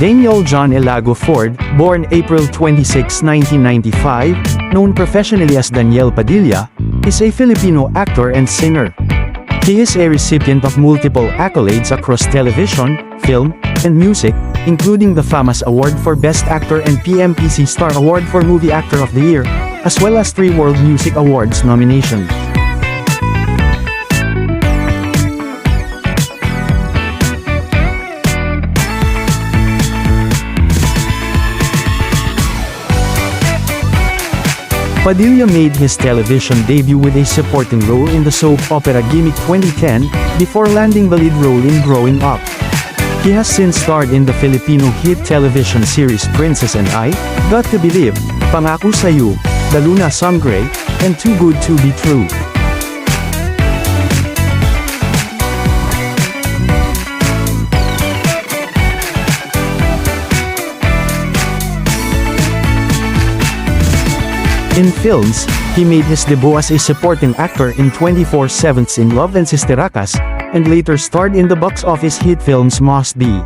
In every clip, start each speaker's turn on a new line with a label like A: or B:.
A: Daniel John Elago Ford, born April 26, 1995, known professionally as Daniel Padilla, is a Filipino actor and singer. He is a recipient of multiple accolades across television, film, and music, including the FAMAS Award for Best Actor and PMPC Star Award for Movie Actor of the Year, as well as 3 World Music Awards nominations. Padilla made his television debut with a supporting role in the soap opera Gimmick 2010, before landing the lead role in Growing Up. He has since starred in the Filipino hit television series Princess and I, Got to Believe, Pangako Sa'yo, The Luna Sangre, and Too Good to Be True. In films, he made his debut as a supporting actor in 24/7's In Love and Sisteracas, and later starred in the box office hit films Must Be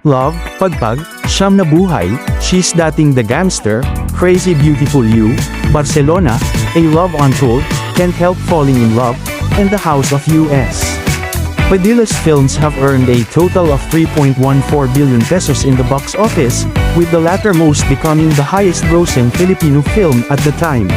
A: Love, Pagpag, Siyam na Buhay, She's Dating the Gangster, Crazy Beautiful You, Barcelona, A Love Untold, Can't Help Falling in Love, and The House of US. Padilla's films have earned a total of 3.14 billion pesos in the box office, with the latter most becoming the highest-grossing Filipino film at the time.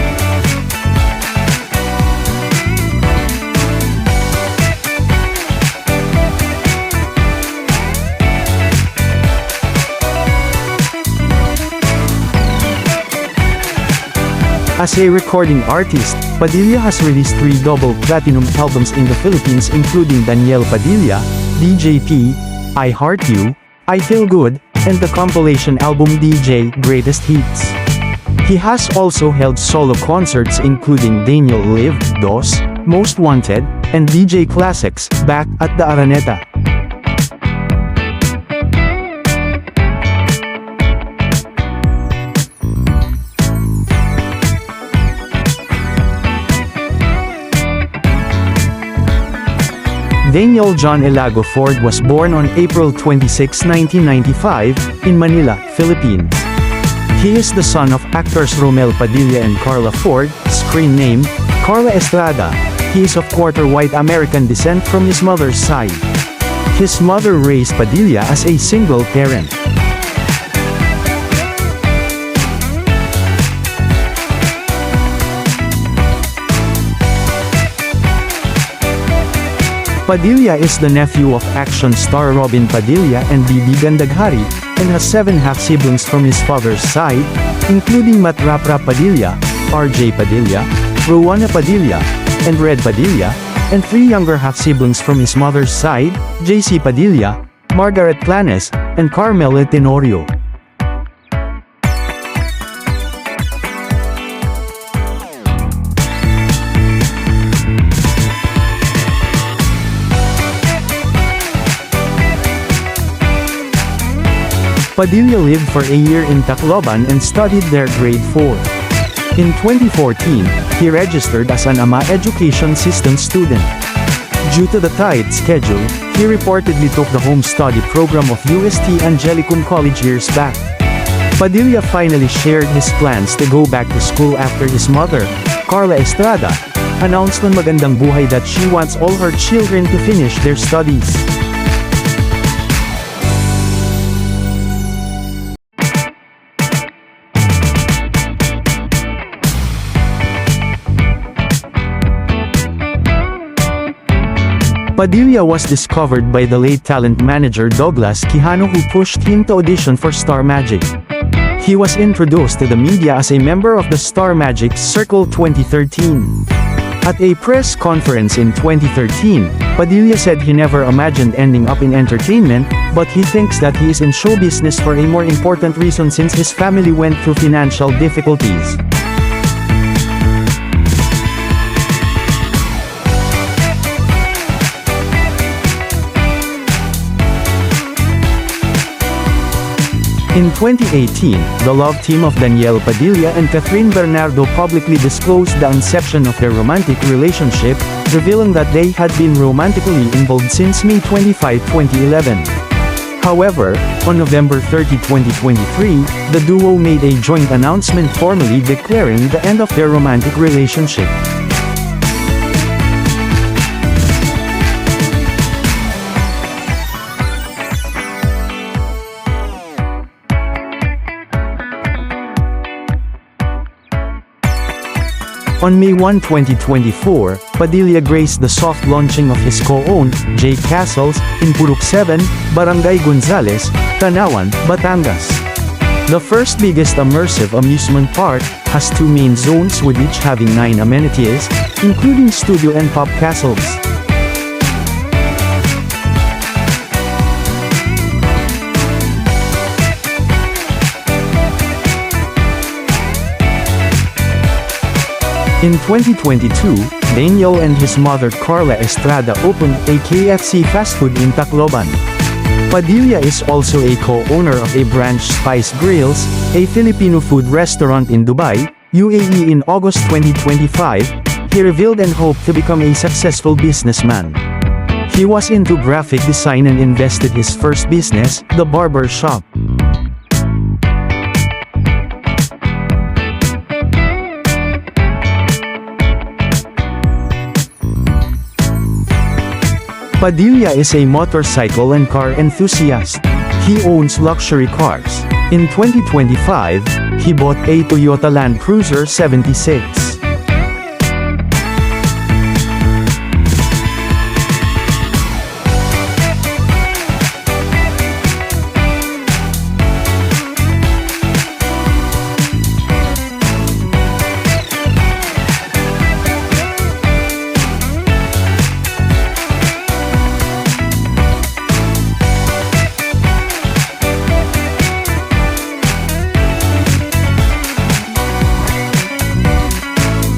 A: As a recording artist, Padilla has released 3 double platinum albums in the Philippines, including Daniel Padilla, DJP, I Heart You, I Feel Good, and the compilation album DJ Greatest Hits. He has also held solo concerts including Daniel Live, Dos, Most Wanted, and DJ Classics, Back at the Araneta. Daniel John Elago Ford was born on April 26, 1995, in Manila, Philippines. He is the son of actors Romel Padilla and Carla Ford, screen name, Carla Estrada. He is of quarter-white American descent from his mother's side. His mother raised Padilla as a single parent. Padilla is the nephew of action star Robin Padilla and Bibi Gandaghari, and has 7 half-siblings from his father's side, including Matrapra Padilla, RJ Padilla, Rowana Padilla, and Red Padilla, and 3 younger half-siblings from his mother's side, JC Padilla, Margaret Planes, and Carmela Tenorio. Padilla lived for a year in Tacloban and studied there grade 4. In 2014, he registered as an AMA education system student. Due to the tight schedule, he reportedly took the home study program of UST Angelicum College years back. Padilla finally shared his plans to go back to school after his mother, Carla Estrada, announced on Magandang Buhay that she wants all her children to finish their studies. Padilla was discovered by the late talent manager Douglas Quijano, who pushed him to audition for Star Magic. He was introduced to the media as a member of the Star Magic Circle 2013. At a press conference in 2013, Padilla said he never imagined ending up in entertainment, but he thinks that he is in show business for a more important reason since his family went through financial difficulties. In 2018, the love team of Daniel Padilla and Catherine Bernardo publicly disclosed the inception of their romantic relationship, revealing that they had been romantically involved since May 25, 2011. However, on November 30, 2023, the duo made a joint announcement formally declaring the end of their romantic relationship. On May 1, 2024, Padilla graced the soft launching of his co-owned, J Castles, in Purok 7, Barangay Gonzales, Tanawan, Batangas. The first biggest immersive amusement park, has 2 main zones with each having 9 amenities, including studio and pop castles. In 2022, Daniel and his mother Carla Estrada opened a KFC fast food in Tacloban. Padilla is also a co-owner of a branch Spice Grills, a Filipino food restaurant in Dubai, UAE in August 2025. He revealed and hoped to become a successful businessman. He was into graphic design and invested his first business, the barber shop. Padilla is a motorcycle and car enthusiast. He owns luxury cars. In 2025, he bought a Toyota Land Cruiser 76.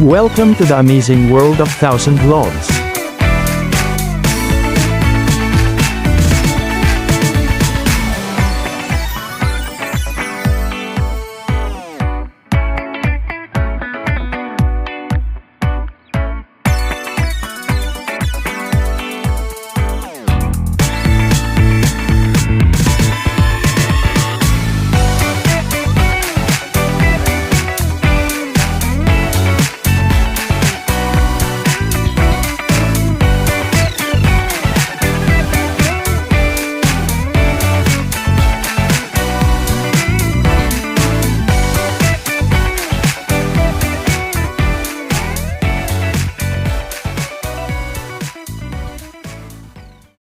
A: Welcome to the amazing world of Thousand Loves.